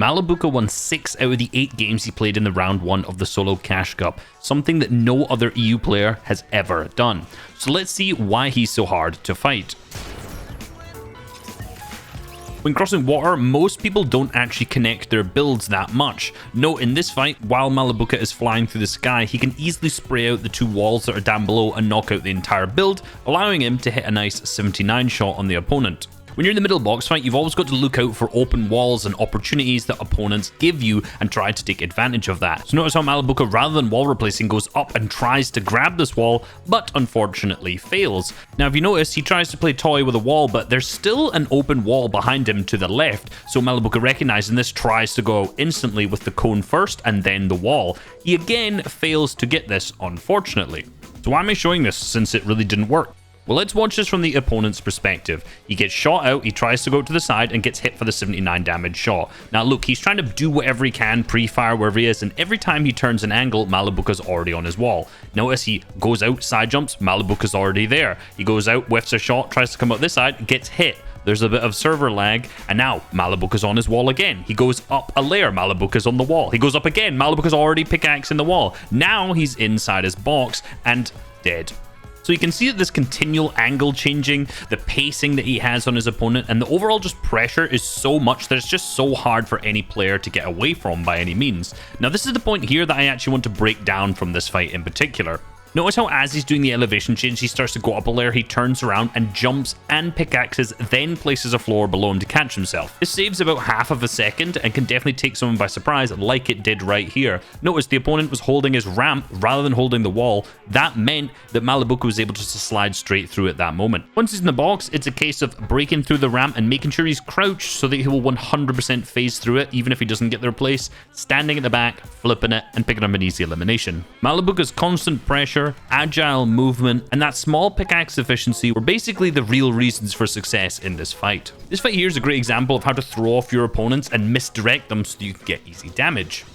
Malibuca won 6 out of the 8 games he played in the round 1 of the Solo Cash Cup, something that no other EU player has ever done. So let's see why he's so hard to fight. When crossing water, most people don't actually connect their builds that much. Note in this fight, while Malibuca is flying through the sky, he can easily spray out the 2 walls that are down below and knock out the entire build, allowing him to hit a nice 79 shot on the opponent. When you're in the middle box fight, you've always got to look out for open walls and opportunities that opponents give you and try to take advantage of that. So notice how Malibuca, rather than wall replacing, goes up and tries to grab this wall, but unfortunately fails. Now, if you notice, he tries to play toy with a wall, but there's still an open wall behind him to the left. So Malibuca, recognizing this, tries to go instantly with the cone first and then the wall. He again fails to get this, unfortunately. So why am I showing this, since it really didn't work? Well, let's watch this from the opponent's perspective. He gets shot out, he tries to go to the side and gets hit for the 79 damage shot. Now look, he's trying to do whatever he can, pre-fire wherever he is, and every time he turns an angle, Malibuca's already on his wall. Notice he goes out, side jumps, Malibuca's already there. He goes out, whiffs a shot, tries to come out this side, gets hit. There's a bit of server lag, and now Malibuca's on his wall again. He goes up a layer, Malibuca's on the wall. He goes up again, Malibuca's already pickaxing the wall. Now he's inside his box and dead. So you can see that this continual angle changing, the pacing that he has on his opponent, and the overall just pressure is so much that it's just so hard for any player to get away from by any means. Now this is the point here that I actually want to break down from this fight in particular. Notice how as he's doing the elevation change, he starts to go up a layer, he turns around and jumps and pickaxes, then places a floor below him to catch himself. This saves about half of a second and can definitely take someone by surprise, like it did right here. Notice the opponent was holding his ramp rather than holding the wall. That meant that Malibuca was able to slide straight through at that moment. Once he's in the box, it's a case of breaking through the ramp and making sure he's crouched so that he will 100% phase through it, even if he doesn't get their place, standing at the back, flipping it, and picking up an easy elimination. Malibuca's constant pressure, agile movement, and that small pickaxe efficiency were basically the real reasons for success in this fight. This fight here is a great example of how to throw off your opponents and misdirect them so that you can get easy damage.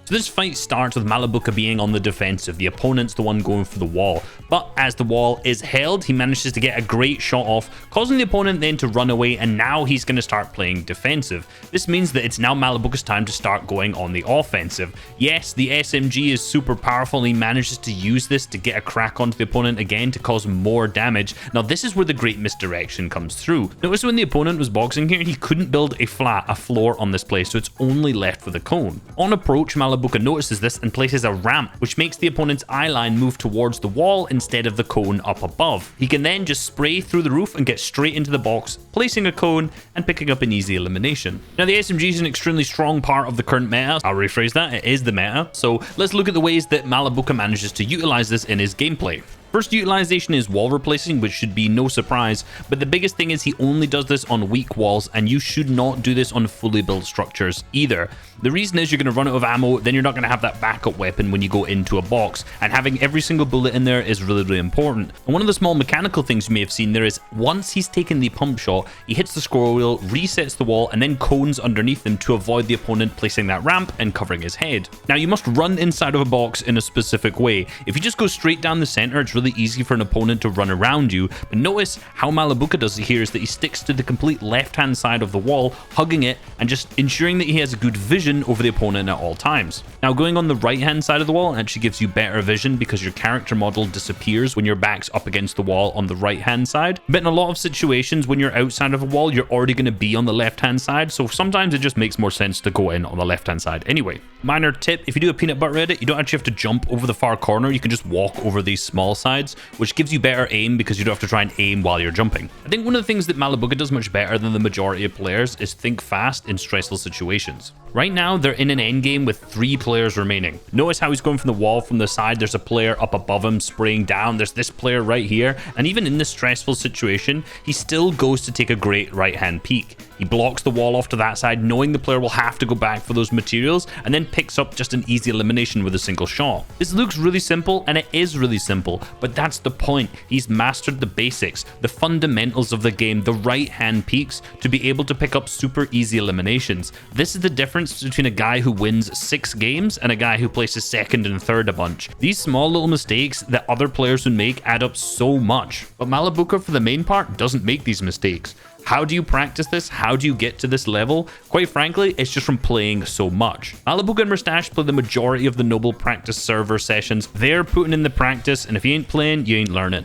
So this fight starts with Malibuca being on the defensive, the opponent's the one going for the wall, but as the wall is held, he manages to get a great shot off, causing the opponent then to run away, and now he's going to start playing defensive. This means that it's now Malibuca's time to start going on the offensive. Yes, the SMG is super powerful, and he manages to use this to get a crack onto the opponent again to cause more damage. Now this is where the great misdirection comes through. Notice when the opponent was boxing here, he couldn't build a floor on this place, so it's only left for the cone. On approach, Malibuca notices this and places a ramp, which makes the opponent's eye line move towards the wall instead of the cone up above. He can then just spray through the roof and get straight into the box, placing a cone and picking up an easy elimination. Now the SMG is an extremely strong part of the current meta. I'll rephrase that, it is the meta. So let's look at the ways that Malibuca manages to utilize this in his gameplay. First utilization is wall replacing, which should be no surprise, but the biggest thing is he only does this on weak walls, and you should not do this on fully built structures either. The reason is you're going to run out of ammo, then you're not going to have that backup weapon when you go into a box, and having every single bullet in there is really, really important. And one of the small mechanical things you may have seen there is once he's taken the pump shot, he hits the scroll wheel, resets the wall, and then cones underneath him to avoid the opponent placing that ramp and covering his head. Now you must run inside of a box in a specific way. If you just go straight down the center, it's really easy for an opponent to run around you, but notice how Malibuca does it here is that he sticks to the complete left-hand side of the wall, hugging it and just ensuring that he has a good vision over the opponent at all times. Now going on the right-hand side of the wall actually gives you better vision because your character model disappears when your back's up against the wall on the right-hand side, but in a lot of situations when you're outside of a wall, you're already going to be on the left-hand side, so sometimes it just makes more sense to go in on the left-hand side anyway. Minor tip, if you do a peanut butter edit, you don't actually have to jump over the far corner, you can just walk over these small sides, which gives you better aim because you don't have to try and aim while you're jumping. I think one of the things that Malibuca does much better than the majority of players is think fast in stressful situations. Right now, they're in an endgame with 3 players remaining. Notice how he's going from the wall from the side, there's a player up above him spraying down, there's this player right here, and even in this stressful situation, he still goes to take a great right-hand peek. He blocks the wall off to that side, knowing the player will have to go back for those materials, and then picks up just an easy elimination with a single shot. This looks really simple, and it is really simple, but that's the point. He's mastered the basics, the fundamentals of the game, the right-hand peeks, to be able to pick up super easy eliminations. This is the difference between a guy who wins 6 games and a guy who places second and third a bunch. These small little mistakes that other players would make add up so much, but Malibuca for the main part doesn't make these mistakes. How do you practice this? How do you get to this level? Quite frankly, it's just from playing so much. Malibuca and Mustache play the majority of the Noble practice server sessions. They're putting in the practice, and if you ain't playing, you ain't learning.